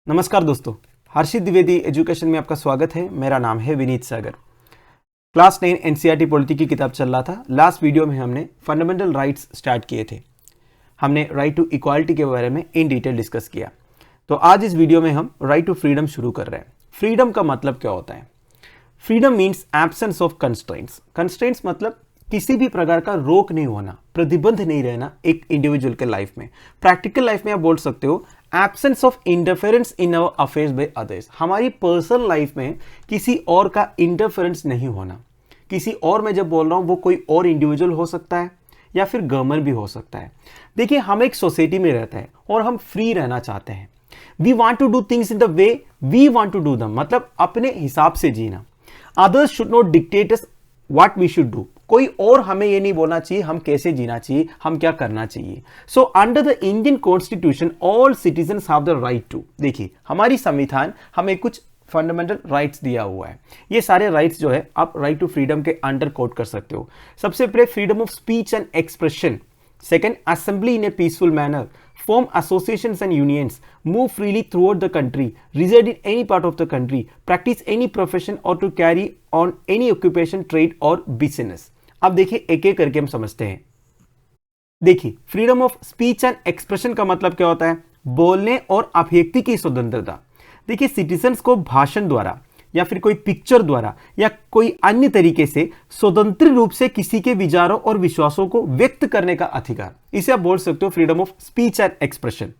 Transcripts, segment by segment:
नमस्कार दोस्तों, हर्षित द्विवेदी एजुकेशन में आपका स्वागत है। मेरा नाम है विनीत सागर। क्लास 9 एनसीईआरटी पॉलिटी की किताब चल रहा था। लास्ट वीडियो में हमने फंडामेंटल राइट्स स्टार्ट किए थे। हमने राइट टू इक्वालिटी के बारे में इन डिटेल डिस्कस किया। तो आज इस वीडियो में हम राइट टू फ्रीडम शुरू कर रहे हैं। फ्रीडम का मतलब क्या होता है? Freedom means absence of constraints. Constraints मतलब किसी भी प्रकार का रोक नहीं होना, प्रतिबंध नहीं रहना एक इंडिविजुअल के लाइफ में। प्रैक्टिकल लाइफ में आप बोल सकते हो absence of interference in our affairs by others. हमारी पर्सनल लाइफ में किसी और का इंटरफेरेंस नहीं होना। किसी और मैं जब बोल रहा हूं वो कोई और इंडिविजुअल हो सकता है या फिर गवर्नमेंट भी हो सकता है। देखिए, हम एक सोसाइटी में रहते हैं और हम फ्री रहना चाहते हैं। We want to do things in the way we want to do them, मतलब अपने हिसाब से जीना। Others should not dictate us what we should do. कोई और हमें ये नहीं बोलना चाहिए हम कैसे जीना चाहिए, हम क्या करना चाहिए। So under the Indian constitution all citizens have the right to. देखिए, हमारी संविधान हमें कुछ फंडामेंटल राइट्स दिया हुआ है। ये सारे राइट्स जो है आप राइट टू फ्रीडम के अंडर कोट कर सकते हो। सबसे पहले freedom of speech and expression. Second, assembly in A peaceful manner, form associations and unions, move freely throughout the country, reside in any part of the country, practice any profession or to carry on any occupation, trade or business। अब देखिए एक एक करके हम समझते हैं। देखिए, freedom of speech and expression का मतलब क्या होता है? बोलने और अभिव्यक्ति की स्वतंत्रता। देखिए, सिटीजन्स को भाषण द्वारा या फिर कोई पिक्चर द्वारा या कोई अन्य तरीके से स्वतंत्र रूप से किसी के विचारों और विश्वासों को व्यक्त करने का अधिकार, इसे आप बोल सकते हो freedom of speech and expression.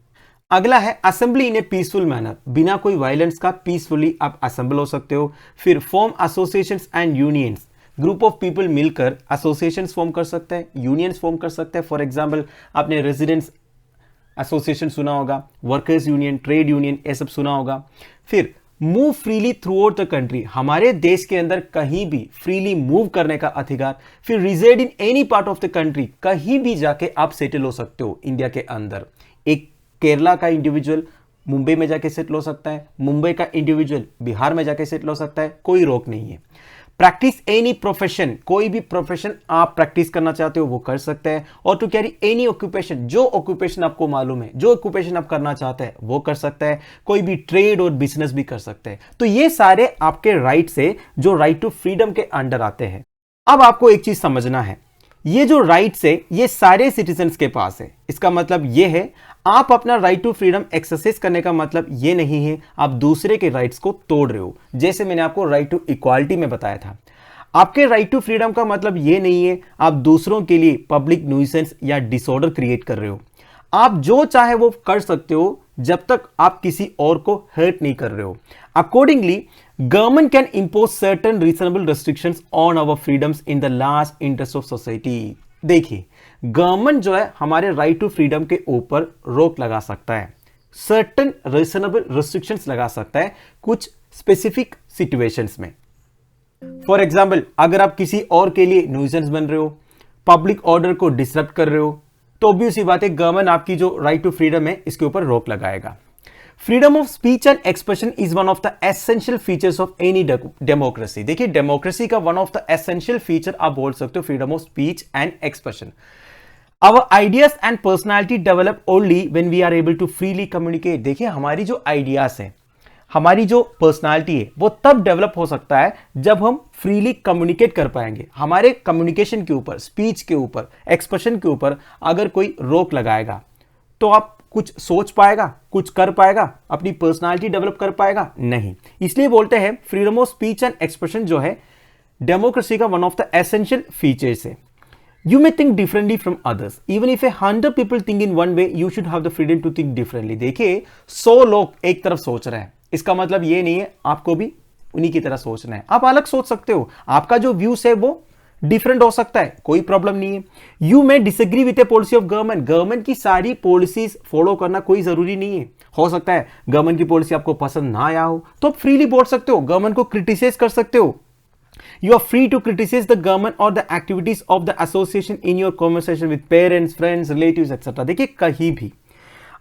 अगला है assembly in A peaceful manner. बिना कोई वायलेंस का पीसफुली आप असेंबल हो सकते हो। फिर form associations and unions, group of people मिलकर एसोसिएशंस फॉर्म कर सकते हैं, यूनियंस फॉर्म कर सकते हैं। फॉर एग्जांपल आपने रेजिडेंट्स एसोसिएशन सुना होगा, वर्कर्स यूनियन, ट्रेड यूनियन, ये सब सुना होगा। फिर move freely through out the country, हमारे देश के अंदर कहीं भी फ्रीली मूव करने का अधिकार। फिर reside in any part of the country, कहीं भी जाके आप सेटल हो सकते हो इंडिया के अंदर। एक केरला का इंडिविजुअल मुंबई में जाके सेटल हो सकता है, मुंबई का इंडिविजुअल बिहार में जाके सेटल हो सकता है, कोई रोक नहीं है। प्रैक्टिस एनी प्रोफेशन, कोई भी प्रोफेशन आप प्रैक्टिस करना चाहते हो वो कर सकते हैं। और टू कैरी एनी ऑक्यूपेशन, जो ऑक्यूपेशन आपको मालूम है, जो ऑक्यूपेशन आप करना चाहते हैं वो कर सकता है। कोई भी ट्रेड और बिजनेस भी कर सकते हैं। तो ये सारे आपके राइट से जो राइट टू फ्रीडम के अंडर आते हैं। अब आपको एक चीज समझना है, ये जो राइट्स है ये सारे सिटीजन्स के पास है। इसका मतलब ये है आप अपना राइट टू फ्रीडम एक्सरसाइज करने का मतलब ये नहीं है आप दूसरे के राइट्स को तोड़ रहे हो। जैसे मैंने आपको राइट टू इक्वालिटी में बताया था, आपके राइट टू फ्रीडम का मतलब ये नहीं है आप दूसरों के लिए पब्लिक न्यूइसेंस या डिसऑर्डर क्रिएट कर रहे हो। आप जो चाहे वो कर सकते हो जब तक आप किसी और को हर्ट नहीं कर रहे हो। Accordingly government can impose certain reasonable restrictions on our freedoms in the last interest of society. देखिए, गवर्नमेंट जो है हमारे राइट टू फ्रीडम के ऊपर रोक लगा सकता है, सर्टेन रीजनेबल रेस्ट्रिक्शंस लगा सकता है कुछ स्पेसिफिक सिचुएशंस में। फॉर एग्जाम्पल, अगर आप किसी और के लिए न्यूइसेंस बन रहे हो, पब्लिक ऑर्डर को डिसरप्ट कर रहे हो, तो भी उसी बात है गवर्नमेंट आपकी जो राइट टू फ्रीडम है इसके ऊपर रोक लगाएगा। Freedom of speech and expression is one of the essential features of any democracy. देखिए, डेमोक्रेसी का one of the essential feature आप बोल सकते हो freedom of speech and expression. Our ideas and personality develop only when we are able to freely communicate. देखिए, हमारी जो ideas है, हमारी जो पर्सनालिटी है वो तब डेवलप हो सकता है जब हम फ्रीली कम्युनिकेट कर पाएंगे। हमारे कम्युनिकेशन के ऊपर, स्पीच के ऊपर, एक्सप्रेशन के ऊपर अगर कोई रोक लगाएगा तो आप कुछ सोच पाएगा, कुछ कर पाएगा, अपनी पर्सनालिटी डेवलप कर पाएगा? नहीं। इसलिए बोलते हैं freedom of speech and expression जो है डेमोक्रेसी का one of the essential features है। You may think differently from others. Even if 100 people think in one way, you should have the freedom to think differently. देखिए, 100 लोग एक तरफ सोच रहे हैं, इसका मतलब ये नहीं है आपको भी उन्हीं की तरह सोचना है। आप अलग सोच सकते हो, आपका जो व्यूज है वो डिफरेंट हो सकता है, कोई प्रॉब्लम नहीं है। You may disagree with A policy of government. Government की सारी पॉलिसीज फॉलो करना कोई जरूरी नहीं है। हो सकता है गवर्नमेंट की पॉलिसी आपको पसंद ना आया हो तो आप फ्रीली बोल सकते हो, गवर्नमेंट को क्रिटिसाइज कर सकते हो। You are free to criticize the government or the activities of the association in your conversation with parents, friends, relatives, etc. देखिए, कहीं भी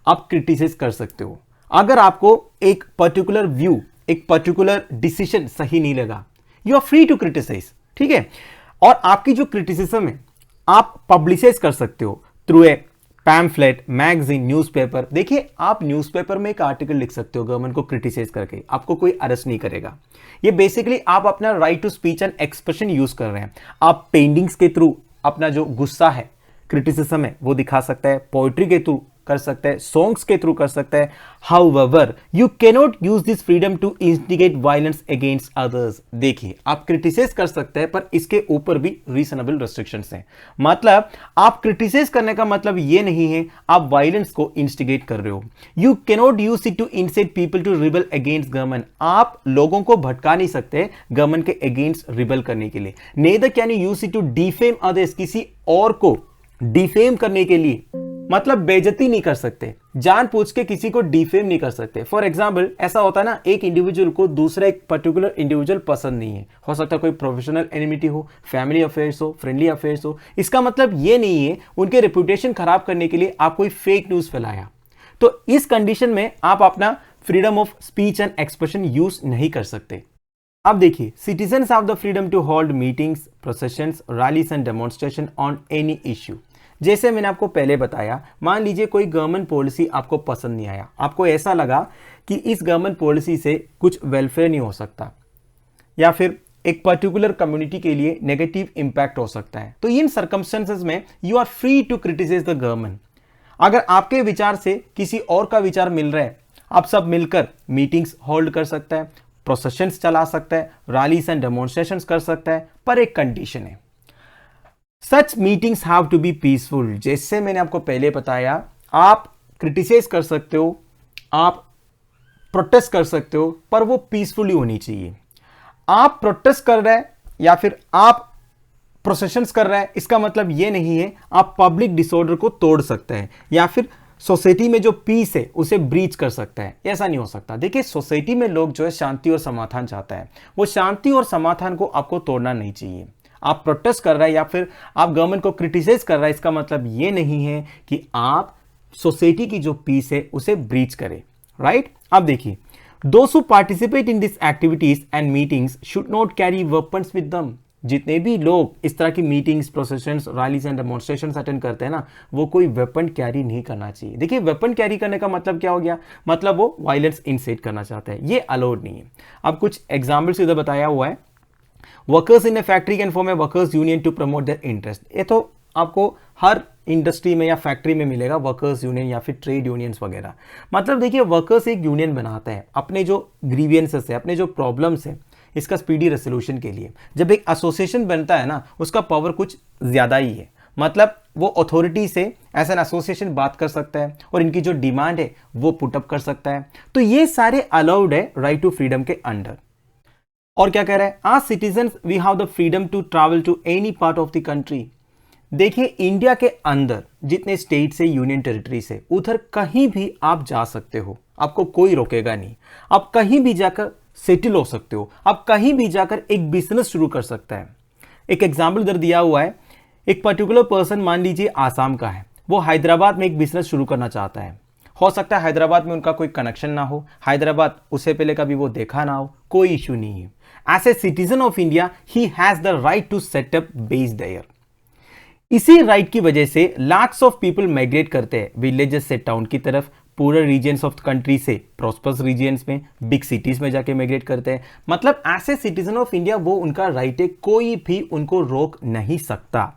आप क्रिटिसाइज कर सकते हो। अगर आपको एक पर्टिकुलर व्यू, एक पर्टिकुलर डिसीजन सही नहीं लगा, you are free to criticise, ठीक है। और आपकी जो क्रिटिसिज्म है आप पब्लिसाइज कर सकते हो through a pamphlet, magazine, newspaper. देखिए, आप न्यूज़पेपर में एक आर्टिकल लिख सकते हो गवर्नमेंट को क्रिटिसाइज करके, आपको कोई अरेस्ट नहीं करेगा। ये बेसिकली आप अपना right to speech and expression use कर रहे हैं। आप पेंटिंग्स के थ्रू अपना जो गुस्सा है, क्रिटिसिज्म है, वो दिखा सकते हैं, पोइट्री के थ्रू कर सकते हैं, सॉन्ग्स के थ्रू कर सकते हैं। However you cannot use this freedom to instigate violence against others. देखिए, आप क्रिटिसाइज कर सकते हैं, पर इसके ऊपर भी रीजनेबल रेस्ट्रिक्शंस हैं। मतलब आप क्रिटिसाइज करने का मतलब ये नहीं है आप वायलेंस को इंस्टिगेट कर रहे हो। You cannot use it to incite people to rebel against government. आप लोगों को भटका नहीं सकते गवर्नमेंट के अगेंस्ट रिबल करने के लिए। Neither can you use it to defame others, किसी और को डिफेम करने के लिए, मतलब बेइज्जती नहीं कर सकते, जानबूझ के किसी को डिफेम नहीं कर सकते। फॉर एग्जाम्पल, ऐसा होता है ना, एक इंडिविजुअल को दूसरा एक पर्टिकुलर इंडिविजुअल पसंद नहीं है, हो सकता है कोई प्रोफेशनल एनिमिटी हो, फैमिली अफेयर्स हो, फ्रेंडली अफेयर्स हो। इसका मतलब ये नहीं है उनके रेपुटेशन खराब करने के लिए आप कोई फेक न्यूज फैलाया। तो इस कंडीशन में आप अपना freedom of speech and expression use नहीं कर सकते। अब देखिए, citizens have the freedom to hold meetings, processions, rallies and demonstration on any issue. जैसे मैंने आपको पहले बताया, मान लीजिए कोई गवर्नमेंट पॉलिसी आपको पसंद नहीं आया, आपको ऐसा लगा कि इस गवर्नमेंट पॉलिसी से कुछ वेलफेयर नहीं हो सकता, या फिर एक पर्टिकुलर कम्युनिटी के लिए नेगेटिव इंपैक्ट हो सकता है, तो इन सर्कमस्टेंसेस में you are free to criticise the government. अगर आपके विचार से किसी और का विचार मिल रहा है, आप सब मिलकर मीटिंग्स होल्ड कर सकते हैं, प्रोसेशंस चला सकते हैं, रैलीज एंड डेमोन्स्ट्रेशंस कर सकते हैं, पर एक कंडीशन है, such meetings have to be peaceful. जैसे मैंने आपको पहले बताया, आप क्रिटिसाइज कर सकते हो, आप प्रोटेस्ट कर सकते हो, पर वो पीसफुली होनी चाहिए। आप प्रोटेस्ट कर रहे हैं या फिर आप प्रोसेशंस कर रहे हैं, इसका मतलब ये नहीं है आप पब्लिक डिसऑर्डर को तोड़ सकते हैं या फिर सोसाइटी में जो पीस है उसे ब्रीच कर सकता है। ऐसा नहीं हो सकता। देखिए, सोसाइटी में लोग जो है शांति और समाधान चाहता है, वो शांति और समाधान को आपको तोड़ना नहीं चाहिए। आप प्रोटेस्ट कर रहे हैं या फिर आप गवर्नमेंट को क्रिटिसाइज कर रहे हैं, इसका मतलब ये नहीं है कि आप सोसाइटी की जो पीस है उसे ब्रीच करें, राइट। अब देखिए, those who participate in this activities and meetings should not carry weapons with them. जितने भी लोग इस तरह की meetings, processions, rallies and demonstrations attend करते हैं ना, वो कोई वेपन कैरी नहीं करना चाहिए। देखिए, वेपन कैरी करने का मतलब क्या हो गया, मतलब वो वायलेंस इंसेट करना चाहते हैं, ये अलाउड नहीं है। अब कुछ एग्जाम्पल्स इधर बताया हुआ है। Workers in a factory can form a workers union to promote their interest. ये तो आपको हर इंडस्ट्री में या फैक्ट्री में मिलेगा, वर्कर्स यूनियन या फिर ट्रेड यूनियंस वगैरह। मतलब देखिए, वर्कर्स एक यूनियन बनाते हैं अपने जो ग्रीवियंसेस है, अपने जो प्रॉब्लम्स है, इसका स्पीडी रेजोल्यूशन के लिए। जब एक एसोसिएशन बनता है ना, उसका पावर कुछ ज्यादा ही है। मतलब वो अथॉरिटी से एज एन एसोसिएशन बात कर सकता है और इनकी जो डिमांड है वो पुटअप कर सकता है। तो ये सारे अलाउड है राइट टू फ्रीडम के अंडर। और क्या कह रहा है, आज citizen we have the freedom to travel to any part of the country. देखिए, इंडिया के अंदर जितने स्टेट से, यूनियन टेरिटरी से, उधर कहीं भी आप जा सकते हो, आपको कोई रोकेगा नहीं। आप कहीं भी जाकर सेटल हो सकते हो, आप कहीं भी जाकर एक बिजनेस शुरू कर सकता है। एक एग्जाम्पल इधर दिया हुआ है, एक पर्टिकुलर पर्सन मान लीजिए आसाम का है, वो हैदराबाद में एक बिजनेस शुरू करना चाहता है। हो सकता है हैदराबाद में उनका कोई कनेक्शन ना हो, हैदराबाद उससे पहले कभी वो देखा ना हो, कोई इश्यू नहीं है। As a citizen of India he has the right to set up base there. इसी राइट की वजह से लाख्स ऑफ पीपल माइग्रेट करते हैं विलेजेस से टाउन की तरफ, पूरे रीजन्स ऑफ कंट्री से प्रॉस्पर्स रीजन्स में, बिग सिटीज में जाके माइग्रेट करते हैं। मतलब as a citizen of India वो उनका राइट है, कोई भी उनको रोक नहीं सकता।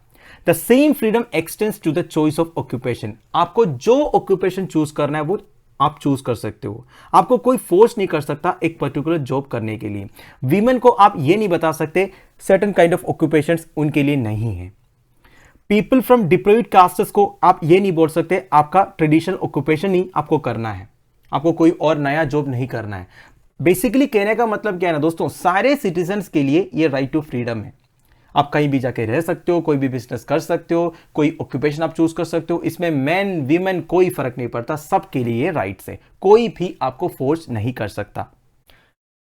The same freedom extends to the choice of occupation. आपको जो ऑक्यूपेशन चूज करना है वो आप चूज कर सकते हो, आपको कोई फोर्स नहीं कर सकता एक पर्टिकुलर जॉब करने के लिए। वीमेन को आप ये नहीं बता सकते सर्टेन काइंड ऑफ ऑक्यूपेशंस उनके लिए नहीं है। पीपल फ्रॉम डिप्राइव्ड कास्ट्स को आप ये नहीं बोल सकते आपका ट्रेडिशनल ऑक्यूपेशन ही आपको करना है, आपको कोई और नया जॉब नहीं करना है। बेसिकली कहने का मतलब क्या है ना दोस्तों, सारे सिटीजन्स के लिए ये राइट टू फ्रीडम है। आप कहीं भी जाके रह सकते हो, कोई भी बिजनेस कर सकते हो, कोई ऑक्यूपेशन आप चूज कर सकते हो। इसमें मैन वीमेन कोई फर्क नहीं पड़ता, सबके लिए राइट्स है, कोई भी आपको फोर्स नहीं कर सकता।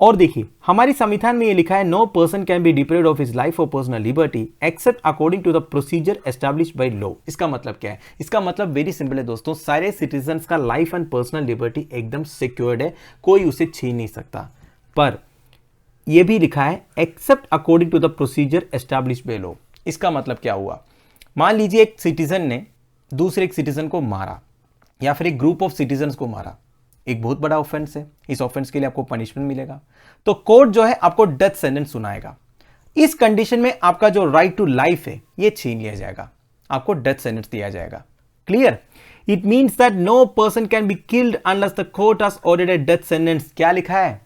और देखिए, हमारी संविधान में ये लिखा है, no person can be deprived of his life और personal liberty except according to the procedure established by law. इसका मतलब क्या है, इसका मतलब वेरी सिंपल है दोस्तों, सारे सिटीजन्स का लाइफ एंड पर्सनल लिबर्टी एकदम सिक्योर्ड है, कोई उसे छीन नहीं सकता। पर यह भी लिखा है except according to the procedure established by law. इसका मतलब क्या हुआ, मान लीजिए एक सिटीजन ने दूसरे एक सिटीजन को मारा या फिर एक ग्रुप ऑफ सिटीजन्स को मारा, एक बहुत बड़ा ऑफेंस है, इस ऑफेंस के लिए आपको पनिशमेंट मिलेगा, तो कोर्ट जो है आपको डेथ सेंटेंस सुनाएगा। इस कंडीशन में आपका जो राइट टू लाइफ है ये छीन लिया जाएगा, आपको डेथ सेंटेंस दिया जाएगा। Clear? It means that no person can be killed unless the court has ordered a death sentence. क्या लिखा है?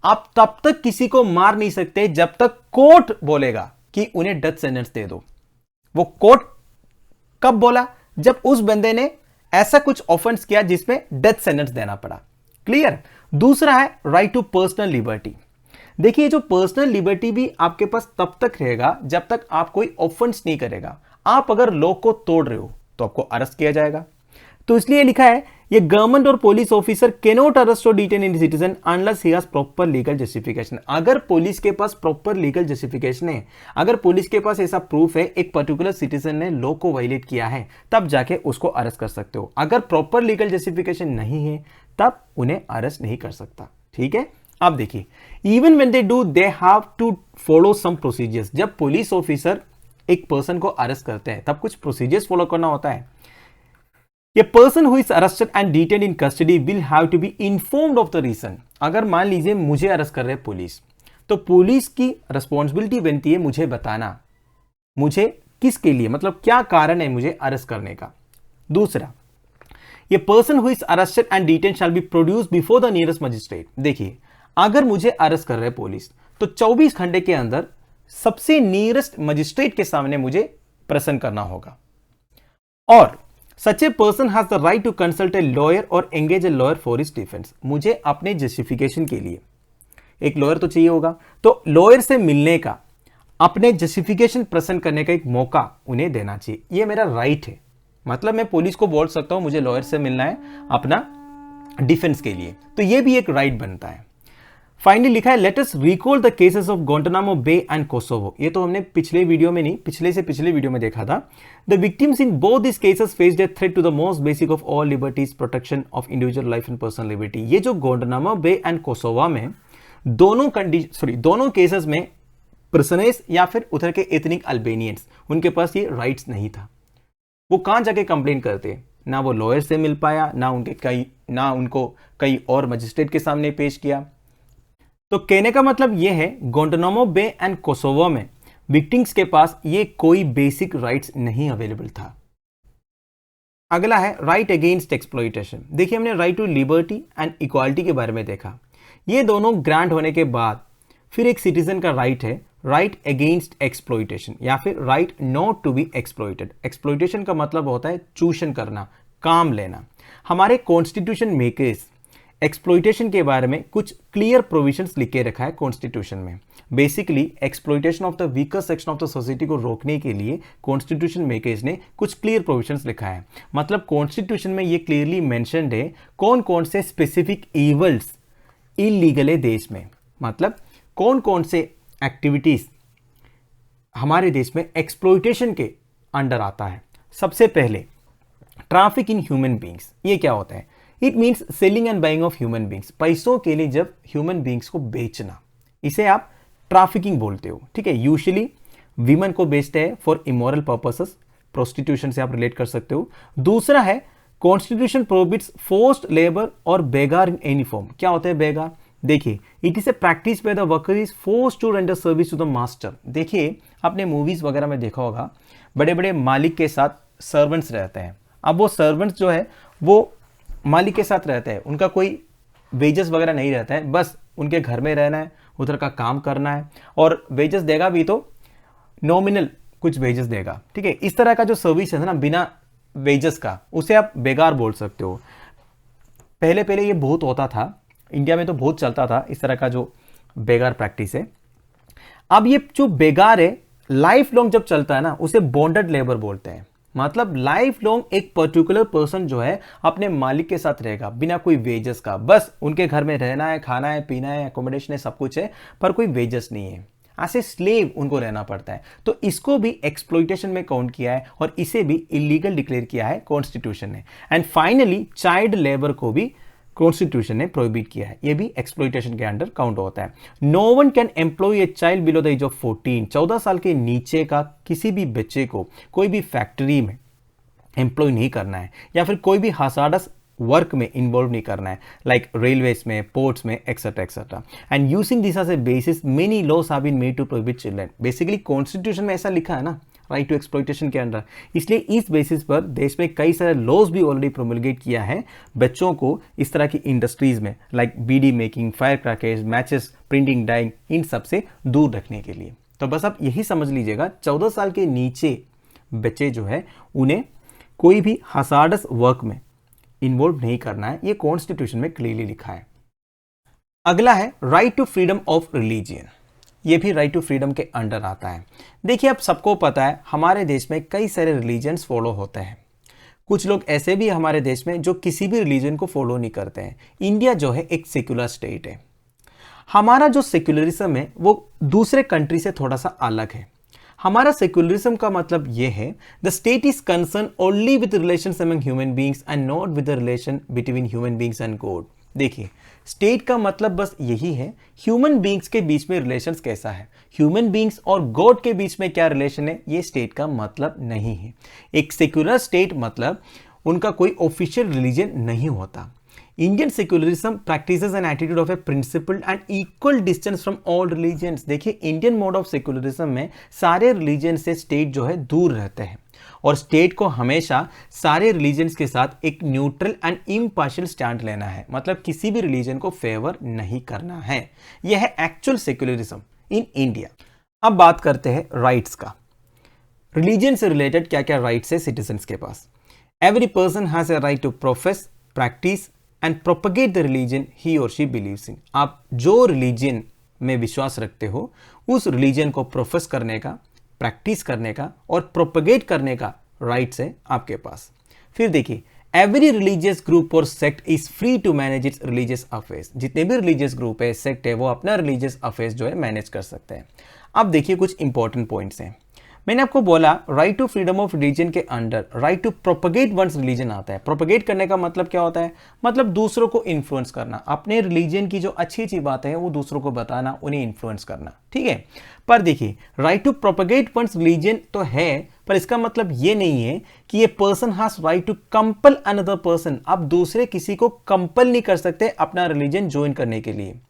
आप तब तक किसी को मार नहीं सकते जब तक कोर्ट बोलेगा कि उन्हें डेथ सेंटेंस दे दो। वो कोर्ट कब बोला? जब उस बंदे ने ऐसा कुछ ऑफेंस किया जिसमें डेथ सेंटेंस देना पड़ा। क्लियर? दूसरा है राइट टू पर्सनल लिबर्टी। देखिए, जो पर्सनल लिबर्टी भी आपके पास तब तक रहेगा जब तक आप कोई ऑफेंस नहीं करेगा। आप अगर लॉ को तोड़ रहे हो तो आपको अरेस्ट किया जाएगा। तो इसलिए लिखा है ये गवर्नमेंट और police officer can not arrest और detain an citizen unless he has proper legal justification. अगर पुलिस के पास प्रॉपर लीगल जस्टिफिकेशन है, अगर पुलिस के पास ऐसा प्रूफ है एक पर्टिकुलर सिटीजन ने लॉ को वायलेट किया है, तब जाके उसको अरेस्ट कर सकते हो। अगर प्रॉपर लीगल जस्टिफिकेशन नहीं है तब उन्हें अरेस्ट नहीं कर सकता। ठीक है? अब देखिए, even when they do they have to follow some procedures. जब पुलिस ऑफिसर एक पर्सन को अरेस्ट करते हैं तब कुछ प्रोसीजर्स फॉलो करना होता है। A person who is arrested and detained in custody will have to be informed of the reason। अगर मान लीजिए मुझे अरेस्ट कर रहे हैं पुलिस, तो पुलिस की रिस्पॉन्सिबिलिटी बनती है मुझे बताना, मुझे किसके लिए, मतलब क्या कारण है मुझे अरेस्ट करने का। दूसरा, ये person who is arrested and detain shall be produce before the nearest magistrate. देखिए, अगर मुझे अरेस्ट कर रहे हैं पुलिस तो 24 घंटे के अंदर सबसे नियरेस्ट मजिस्ट्रेट के सामने मुझे प्रेजेंट करना होगा। और such a person has the right to consult a lawyer और engage a lawyer for his defence. मुझे अपने जस्टिफिकेशन के लिए एक लॉयर तो चाहिए होगा, तो लॉयर से मिलने का, अपने जस्टिफिकेशन प्रेजेंट करने का एक मौका उन्हें देना चाहिए। ये मेरा राइट है। मतलब मैं पुलिस को बोल सकता हूं मुझे लॉयर से मिलना है अपना डिफेंस के लिए, तो ये भी एक राइट बनता है। फाइनली लिखा है let us recall the cases of Guantanamo Bay and Kosovo. ये तो हमने पिछले वीडियो में नहीं, पिछले से पिछले वीडियो में देखा था। The victims in both this cases faced a threat to the most basic of all liberties, protection of individual life and personal liberty. ये जो गुआंटानामो बे एंड कोसोवो में दोनों केसेस में प्रिजनर्स या फिर उधर के एथनिक अल्बेनियंस, उनके पास ये राइट्स नहीं था। वो कहां जाके कंप्लेन करते? ना वो लॉयर से मिल पाया, ना उनको कई और मजिस्ट्रेट के सामने पेश किया। तो कहने का मतलब यह है गुआंटानामो बे एंड कोसोवो में विक्टिम्स के पास ये कोई बेसिक राइट्स नहीं अवेलेबल था। अगला है राइट अगेंस्ट एक्सप्लॉइटेशन। देखिए, हमने right to liberty and equality के बारे में देखा। ये दोनों ग्रांट होने के बाद फिर एक सिटीजन का राइट है राइट अगेंस्ट एक्सप्लॉइटेशन या फिर right not to be exploited. Exploitation का मतलब होता है चूषण करना, काम लेना। हमारे कॉन्स्टिट्यूशन मेकर्स एक्सप्लॉइटेशन के बारे में कुछ क्लियर प्रोविजंस लिख के रखा है कॉन्स्टिट्यूशन में। Basically exploitation of the weaker section of the society को रोकने के लिए कॉन्स्टिट्यूशन मेकर्स ने कुछ क्लियर प्रोविजंस लिखा है। मतलब कॉन्स्टिट्यूशन में ये क्लियरली मेंशन्ड है कौन कौन से स्पेसिफिक इवल्स इलीगल है देश में, मतलब कौन कौन से एक्टिविटीज हमारे देश में एक्सप्लॉइटेशन के अंडर आता है। सबसे पहले ट्रैफिक इन ह्यूमन बींग्स। ये क्या होता है? It means selling and buying of human beings. पैसों के लिए जब ह्यूमन बींग्स को बेचना, इसे आप ट्रैफिकिंग बोलते हो। ठीक है? यूजुअली वीमेन को बेचते हैं फॉर इमोरल पर्पसेस, प्रोस्टिट्यूशन से आप रिलेट कर सकते हो। दूसरा है कॉन्स्टिट्यूशन प्रोहिबिट्स फोर्स्ड लेबर और बेगार इन एनी फॉर्म। क्या होता है बेगार? देखिए, it is a practice where the worker is forced to render service to the master. देखिए, आपने मूवीज वगैरह में देखा होगा, बड़े बड़े मालिक के साथ सर्वेंट्स रहते हैं। अब वो सर्वेंट्स जो है वो मालिक के साथ रहते हैं, उनका कोई वेजेस वगैरह नहीं रहता है, बस उनके घर में रहना है, उधर का काम करना है, और वेजेस देगा भी तो नॉमिनल कुछ वेजेस देगा। ठीक है? इस तरह का जो सर्विस है ना बिना वेजेस का, उसे आप बेगार बोल सकते हो। पहले ये बहुत होता था, इंडिया में तो बहुत चलता था इस तरह का जो बेगार प्रैक्टिस है। अब ये जो बेगार है लाइफ लॉन्ग जब चलता है ना, उसे बॉन्डेड लेबर बोलते हैं। मतलब लाइफ लॉन्ग एक पर्टिकुलर पर्सन जो है अपने मालिक के साथ रहेगा बिना कोई वेजेस का, बस उनके घर में रहना है, खाना है, पीना है, एकोमोडेशन है, सब कुछ है, पर कोई वेजेस नहीं है। ऐसे स्लेव उनको रहना पड़ता है। तो इसको भी एक्सप्लॉइटेशन में काउंट किया है और इसे भी इलीगल डिक्लेयर किया है कॉन्स्टिट्यूशन ने। एंड फाइनली चाइल्ड लेबर को भी कॉन्स्टिट्यूशन ने प्रोहिबिट किया है, ये भी एक्सप्लॉइटेशन के अंडर काउंट होता है। No one can employ a child below the age of 14। 14 साल के नीचे का किसी भी बच्चे को कोई भी फैक्ट्री में एम्प्लॉय नहीं करना है, या फिर कोई भी हजार्डस वर्क में इन्वॉल्व नहीं करना है, लाइक रेलवेज में, पोर्ट्स में, etcetera etcetera. And using this as a basis many laws have been made to prohibit children. Basically constitution में ऐसा लिखा है ना, राइट टू एक्सप्लॉयटेशन के अंडर, इसलिए इस बेसिस पर देश में कई सारे लॉज भी ऑलरेडी प्रोमलगेट किया है बच्चों को इस तरह की इंडस्ट्रीज में, like beedi making, fire crackers, matches, printing, dyeing, इन सब से दूर रखने के लिए। तो बस आप यही समझ लीजिएगा, 14 साल के नीचे बच्चे जो है उन्हें कोई भी हजार्डस वर्क में इन्वॉल्व नहीं करना है, ये कॉन्स्टिट्यूशन में क्लियरली लिखा है। अगला है right to freedom of religion. ये भी राइट टू फ्रीडम के अंडर आता है। देखिए, अब सबको पता है हमारे देश में कई सारे रिलीजन्स फॉलो होते हैं। कुछ लोग ऐसे भी हमारे देश में जो किसी भी रिलीजन को फॉलो नहीं करते हैं। इंडिया जो है एक सेक्युलर स्टेट है। हमारा जो सेक्युलरिज्म है वो दूसरे कंट्री से थोड़ा सा अलग है। हमारा सेक्युलरिज्म का मतलब ये है, the state is concern only with relations among human beings and not with the relation between human beings and God. देखिए, स्टेट का मतलब बस यही है, ह्यूमन बीइंग्स के बीच में रिलेशंस कैसा है, ह्यूमन बीइंग्स और गॉड के बीच में क्या रिलेशन है, ये स्टेट का मतलब नहीं है। एक सेक्युलर स्टेट मतलब उनका कोई ऑफिशियल रिलीजन नहीं होता। Indian secularism practices an attitude of a principle and equal distance from all religions. देखिए, इंडियन मोड ऑफ सेक्युलरिज्म में सारे रिलीजन से स्टेट जो है दूर रहते हैं, और स्टेट को हमेशा सारे रिलीजन्स के साथ एक न्यूट्रल एंड इम्पार्शियल स्टैंड लेना है, मतलब किसी भी रिलीजन को फेवर नहीं करना है। यह है एक्चुअल सेक्युलरिज्म इन इंडिया। अब बात करते हैं राइट्स का। रिलीजन से रिलेटेड क्या क्या राइट्स है सिटीजन्स के पास। Every person has a right to profess, practise and propagate the religion he और शी बिलीव्स इन। आप जो रिलीजन में विश्वास रखते हो उस रिलीजन को प्रोफेस करने का, प्रैक्टिस करने का और प्रोपगेट करने का राइट्स है आपके पास। फिर देखिए, एवरी रिलीजियस ग्रुप और sect is free to manage its religious affairs. जितने भी रिलीजियस ग्रुप है, सेक्ट है, वो अपना रिलीजियस अफेयर्स जो है मैनेज कर सकते हैं। अब देखिए, कुछ इंपॉर्टेंट पॉइंट्स हैं। मैंने आपको बोला right to freedom of religion के under right to propagate one's religion आता है। प्रोपगेट करने का मतलब क्या होता है, मतलब दूसरों को इन्फ्लुएंस करना, अपने रिलीजन की जो अच्छी अच्छी बातें हैं वो दूसरों को बताना, उन्हें इन्फ्लुएंस करना, ठीक है। पर देखिए, right to propagate one's religion तो है, पर इसका मतलब ये नहीं है कि ये person has right to compel another person. आप दूसरे किसी को कंपल नहीं कर सकते अपना रिलीजन ज्वाइन करने के लिए।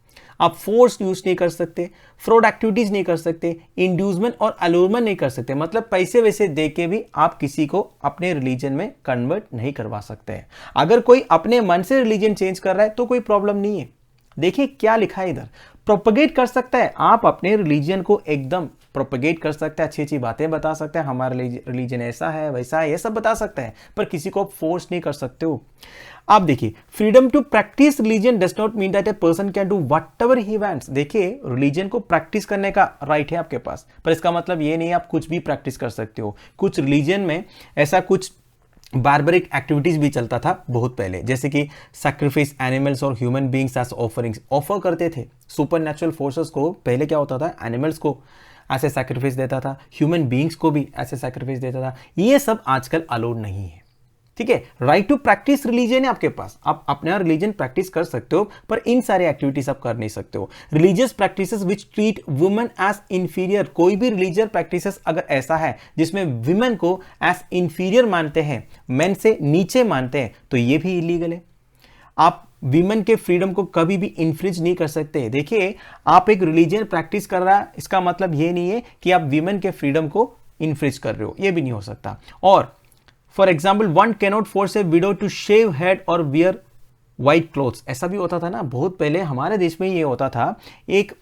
आप फोर्स यूज नहीं कर सकते, फ्रॉड एक्टिविटीज नहीं कर सकते, इंड्यूसमेंट और अलूरमेंट नहीं कर सकते, मतलब पैसे वैसे दे के भी आप किसी को अपने रिलीजन में कन्वर्ट नहीं करवा सकते हैं। अगर कोई अपने मन से रिलीजन चेंज कर रहा है तो कोई प्रॉब्लम नहीं है। देखिए क्या लिखा है इधर, प्रोपगेट कर सकता है, आप अपने रिलीजन को एकदम प्रोपगेट कर सकते हैं, अच्छी अच्छी बातें बता सकते हैं, हमारा रिलीजन ऐसा है वैसा है, ये सब बता सकते हैं, पर किसी को आप फोर्स नहीं कर सकते हो। आप देखिए, freedom to practice religion does not mean that a person can do whatever he wants. देखिए, रिलीजन को प्रैक्टिस करने का राइट है आपके पास, पर इसका मतलब ये नहीं आप कुछ भी प्रैक्टिस कर सकते हो। कुछ रिलीजन में ऐसा कुछ बार्बरिक एक्टिविटीज भी चलता था बहुत पहले, जैसे कि सैक्रिफाइस एनिमल्स और human beings as offerings, offer करते थे सुपरनैचुरल फोर्सेस को। पहले क्या होता था, एनिमल्स को ऐसे सैक्रिफाइस देता था, ह्यूमन बीइंग्स को भी ऐसे सैक्रिफाइस देता था। ये सब आजकल अलाउड नहीं है, ठीक है। राइट टू प्रैक्टिस रिलीजन है आपके पास, आप अपना रिलीजन प्रैक्टिस कर सकते हो, पर इन सारे एक्टिविटीज आप कर नहीं सकते हो। रिलीजियस प्रैक्टिसेस विच ट्रीट वुमेन एज इंफीरियर, कोई भी रिलीजियस प्रैक्टिसेस अगर ऐसा है जिसमें विमेन को एज इंफीरियर मानते हैं, मेन से नीचे मानते हैं, तो ये भी इलीगल है। आप विमेन के फ्रीडम को कभी भी इन्फ्रिज नहीं कर सकते। देखिए, आप एक रिलीजन प्रैक्टिस कर रहा है, इसका मतलब ये नहीं है कि आप विमेन के फ्रीडम को इन्फ्रिज कर रहे हो, ये भी नहीं हो सकता। और for example, one cannot force a widow to shave head और वियर व्हाइट क्लोथ्स। ऐसा भी होता था ना बहुत पहले, हमारे देश में ये होता था, एक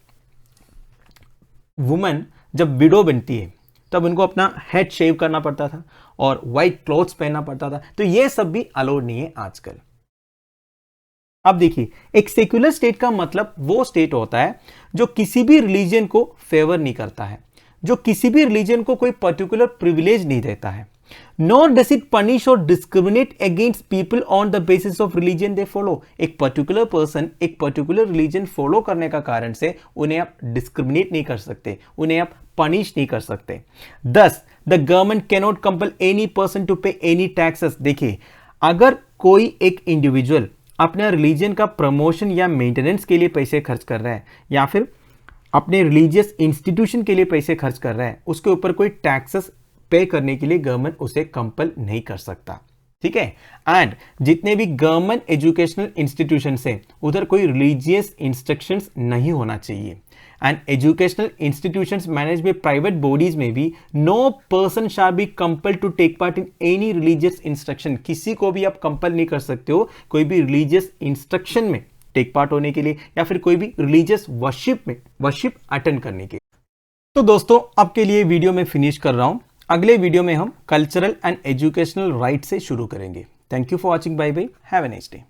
वुमन जब विडो बनती है तब उनको अपना हेड शेव करना पड़ता था और व्हाइट क्लोथ्स पहनना पड़ता था, तो ये सब भी अलाउड नहीं है आजकल। अब देखिए, एक सेक्युलर स्टेट का मतलब वो स्टेट होता है जो किसी भी रिलीजन को फेवर नहीं करता है, जो किसी भी रिलीजन को कोई पर्टिकुलर प्रिविलेज नहीं देता है, nor does it punish or discriminate against people on the basis of religion they follow। एक पर्टिकुलर पर्सन एक पर्टिकुलर रिलीजन फॉलो करने का कारण से उन्हें आप डिस्क्रिमिनेट नहीं कर सकते, उन्हें आप पनिश नहीं कर सकते। Thus, the government cannot compel any person to pay any taxes। देखिए, अगर कोई एक इंडिविजुअल अपने रिलीजन का प्रमोशन या मेंटेनेंस के लिए पैसे खर्च कर रहा है, या फिर अपने रिलीजियस इंस्टीट्यूशन के लिए पैसे खर्च कर रहा है, उसके ऊपर कोई टैक्सेस पे करने के लिए गवर्नमेंट उसे कंपल नहीं कर सकता, ठीक है। एंड जितने भी गवर्नमेंट एजुकेशनल इंस्टीट्यूशन है उधर कोई रिलीजियस इंस्ट्रक्शंस नहीं होना चाहिए। And educational institutions managed by private bodies में भी no person shall be compelled to take part in any religious instruction. किसी को भी आप कंपल नहीं कर सकते हो कोई भी रिलीजियस इंस्ट्रक्शन में टेक पार्ट होने के लिए या फिर कोई भी रिलीजियस वर्शिप अटेंड करने के लिए। तो दोस्तों अब के लिए वीडियो में फिनिश कर रहा हूं। अगले वीडियो में हम कल्चरल एंड एजुकेशनल राइट से शुरू करेंगे। Thank you for watching. Bye bye, have a nice day.